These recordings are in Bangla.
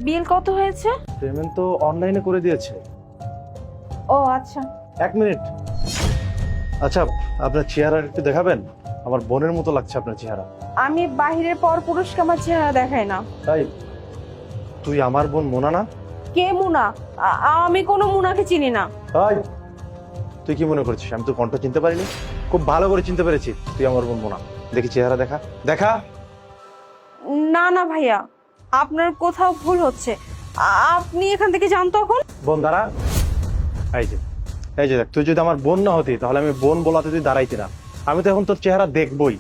বিল কত হয়েছে? পেমেন্ট তো অনলাইনে করে দিয়েছে। ও আচ্ছা। 1 মিনিট। আচ্ছা, আপনার চেহারা একটু দেখাবেন? আমার বোনের মতো লাগছে আপনার চেহারা। আমি বাহিরের পর পুরুষকে আমার চেহারা দেখাই না। তাই? তুই আমার বোন মোনা না? কে মুনা? আমি কোনো মুনাকে চিনি না। তাই? তুই কি মনে করছিস আমি তো কণ্ঠ চিনতে পারিনি? খুব ভালো করে চিনতে পেরেছি তুই আমার বোন মোনা। দেখি চেহারা দেখা দেখা। না না ভাইয়া, আপনার কোথাও ভুল হচ্ছে। আপনি এখান থেকে যান তখন। বোন দাঁড়া। এই যে দেখ, তুই যদি আমার বোন না হতি তাহলে আমি বোন বলাতে তুই দাঁড়াইতি না। আমি তো এখন তোর চেহারা দেখবই।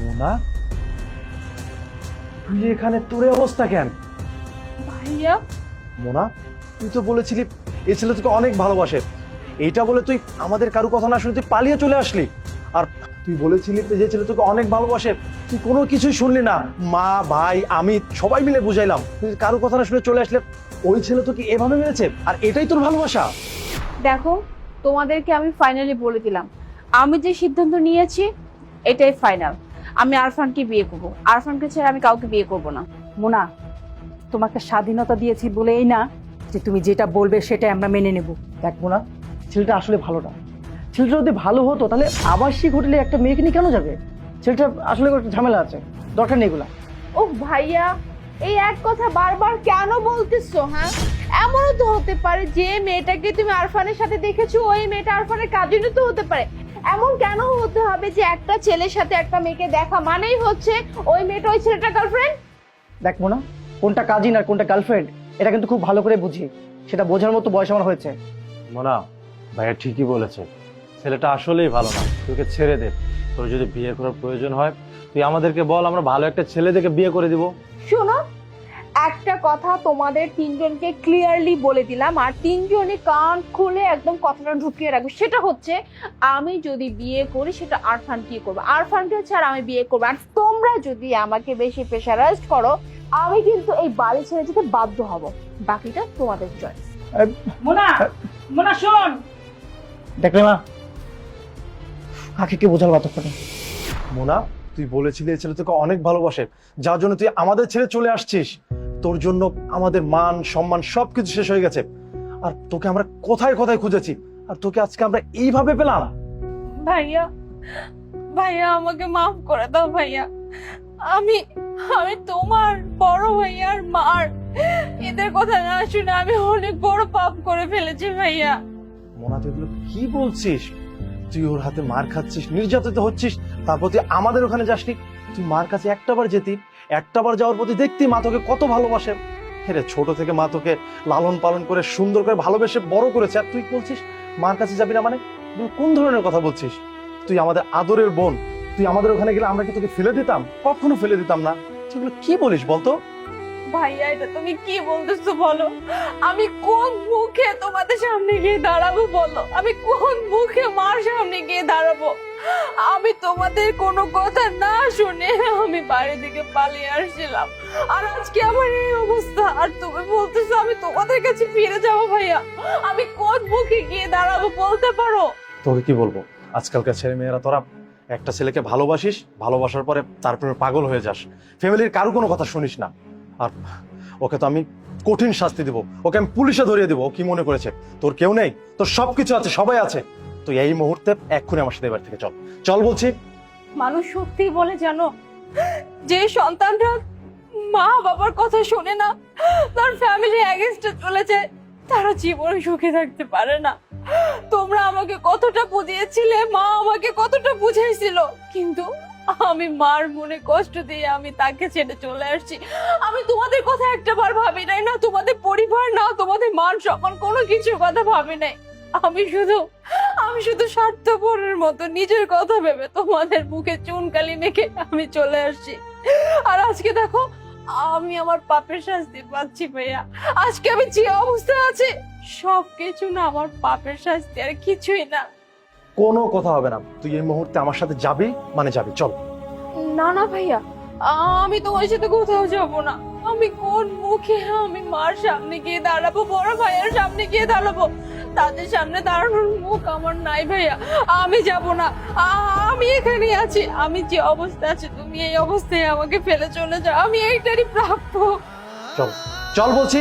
মোনা, তুই এখানে তোর অবস্থা কেন? ভাইয়া মোনা, তুই তো বলেছিলি এই ছেলে তোকে অনেক ভালোবাসে। এইটা বলে তুই আমাদের কারো কথা না শুনে তুই পালিয়ে চলে আসলি। আর তুই বলেছিলি যে ছেলে তোকে অনেক ভালোবাসে, তুই কোনো কিছুই শুনলি না। মা, ভাই, আমি সবাই মিলে বুঝাইলাম, তুই কারো কথা না শুনে চলে আসলে ওই ছেলে তোকে এভাবে মেরেছে। আর এটাই তোর ভালোবাসা? দেখো, তোমাদেরকে আমি ফাইনালি বলে দিলাম, আমি যে সিদ্ধান্ত নিয়েছি এটাই ফাইনাল। আমি আরফানকে বিয়ে করবো। আরফানকে ছেড়ে আমি কাউকে বিয়ে করব না। মোনা, তোমাকে স্বাধীনতা দিয়েছি বলেই না যে তুমি যেটা বলবে সেটাই আমরা মেনে নেব। দেখ মোনা, ছেলেটা আসলে ভালো না। ছেলেটা যদি ভালো হতো তাহলে আবাসিক হোটেলে একটা মেয়েকে নিয়ে কেন যাবে? ছেলেটা আসলে একটা ঝামেলা আছে, দরকার নেই এগুলা। ও ভাইয়া, এই এক কথা বারবার কেন বলতেছো? হ্যাঁ, এমনও তো হতে পারে যে মেয়েটাকে তুমি আরফানের সাথে দেখেছো ওই মেয়েটা আরফানের কাজিনও তো হতে পারে। এমন কেন হতে হবে যে একটা ছেলের সাথে একটা মেয়েকে দেখা মানেই হচ্ছে ওই মেয়েটা ওই ছেলেটার গার্লফ্রেন্ড? দেখ মোনা, কোনটা কাজিন আর কোনটা গার্লফ্রেন্ড এটা কিন্তু খুব ভালো করে বুঝি। সেটা বোঝার মতো বয়স আমার হয়েছে। মোনা, ভাইয়া ঠিকই বলেছে, ছেলেটা আসলেই ভালো না। তোকে ছেড়ে দে। তোর যদি বিয়ে করার প্রয়োজন হয় তুই আমাদেরকে বল, আমরা ভালো একটা ছেলে দেখে বিয়ে করে দিব। শোনো, একটা কথা তোমাদের তিনজনকে ক্লিয়ারলি বলে দিলাম, আর তিনজনই কান খুলে একদম কথাটা ঢুকিয়ে রাখবে। সেটা হচ্ছে, আমি যদি বিয়ে করি সেটা আরফানকে করবো, আরফানকে ছাড়া আমি বিয়ে করবো। আর তোমরা যদি আমাকে বেশি প্রেশারাইজ করো আমি কিন্তু এই বাড়ি ছেড়ে যেতে বাধ্য হব। বাকিটা তোমাদের চয়েস। মোনা, মোনা শোন। দেখলে না, কাকে কে বোঝাল কতক্ষণে। মোনা, তুই বলেছিলি এই ছেলে তোকে অনেক ভালোবাসে, যার জন্য তুই আমাদের ছেড়ে চলে আসছিস। তোর জন্য আমাদের মান সম্মান সবকিছু শেষ হয়ে গেছে। আর তোকে আমরা কোথায় কোথায় খুঁজেছি, আর তোকে আজকে আমরা এইভাবে পেলাম। ভাইয়া, ভাইয়া আমাকে মাফ করে দাও ভাইয়া। আমি আমি তোমার বড় ভাইয়ার মার এদের কথা না শুনে আমি অনেক বড় পাপ করে ফেলেছি ভাইয়া। মোনা, তুই এগুলো কি বলছিস? তুই ওর হাতে মার খাচ্ছিস, নির্যাতিত হচ্ছিস, তারপর তুই আমাদের ওখানে যাসনি। তুই মার কাছে একটাবার যেতি, একটাবার যাওয়ার প্রতি দেখতি মা তোকে কত ভালোবাসে। হ্যাঁ, ছোট থেকে মা তোকে লালন পালন করে সুন্দর করে ভালোবেসে বড় করেছে, আর তুই বলছিস মার কাছে যাবি না? মানে তুই কোন ধরনের কথা বলছিস? তুই আমাদের আদরের বোন, তুই আমাদের ওখানে গেলে আমরা কি তোকে ফেলে দিতাম? কখনো ফেলে দিতাম না। তুই এগুলো কি বলিস বলতো? ভাইয়া, এটা তুমি কি বলতেছো বলো? আমি কোন মুখে তোমাদের সামনে গিয়ে দাঁড়াবো বলো? আমি কোন মুখে মার সামনে গিয়ে দাঁড়াবো? আমি তোমাদের কোনো কথা না শুনে আমি বাড়ি থেকে পালিয়ে আসছিলাম, আর আজকে আমার এই অবস্থা। আর তুমি বলতেছো আমি তোমাদের কাছে ফিরে যাবো? ভাইয়া, আমি কোন মুখে গিয়ে দাঁড়াবো বলতে পারো? তোকে কি বলবো, আজকালকার ছেলে মেয়েরা, তোরা একটা ছেলেকে ভালোবাসিস, ভালোবাসার পরে তারপরে পাগল হয়ে যাস, ফ্যামিলির কারো কোনো কথা শুনিস না। আর ওকে তো আমি কঠিন শাস্তি দিব, ওকে আমি পুলিশে ধরিয়ে দিব। ও কি মনে করেছে তোর কেউ নেই? তোর সবকিছু আছে, সবাই আছে। তুই এই মুহূর্তে এক্ষুনি আমার সাথে এবার থেকে চল, চল বলছি। মানুষ সত্যি বলে জানো, যে সন্তানরা মা বাবার কথা শোনে না, তার ফ্যামিলি এগেইনস্টে চলে যায়, তারা জীবনে সুখে থাকতে পারে না। তোমরা আমাকে কতটা বুঝিয়েছিলে, মা আমাকে কতটা বুঝাইছিল, কিন্তু আমি মার মনে কষ্ট দিয়ে আমি তাকে ছেড়ে চলে আসছি। আমি তোমাদের কথা একটা বার ভাবি নাই, না তোমাদের পরিবার, না তোমাদের মান সম্মান, কোনো কিছুর কথা ভাবি নাই। আমি শুধু স্বার্থপরের মতো নিজের কথা ভেবে তোমাদের মুখে চুনকালি মেখে আমি চলে আসছি। আর আজকে দেখো আমি আমার পাপের শাস্তি পাচ্ছি ভাইয়া। আজকে আমি যে অবস্থায় আছি সবকিছু না আমার পাপের শাস্তি, আর কিছুই না। কোনো কথা হবে না, তুই এই মুহূর্তে আমার সাথে যাবি মানে যাবি, চল। না না ভাইয়া, আমি তোমার সাথে কোথাও যাব না। আমি কোন মুখে আমি মার সামনে গিয়ে দাঁড়াবো, বড় ভাইয়ের সামনে গিয়ে দাঁড়াবো? তাদের সামনে দাঁড়ানোর মুখ আমার নাই ভাইয়া। আমি যাব না, আমি এখানে আছি। আমি যে অবস্থা আছি, তুমি এই অবস্থায় আমাকে ফেলে চলে যাও, আমি এইটারই প্রাপ্য। চল চল বলছি।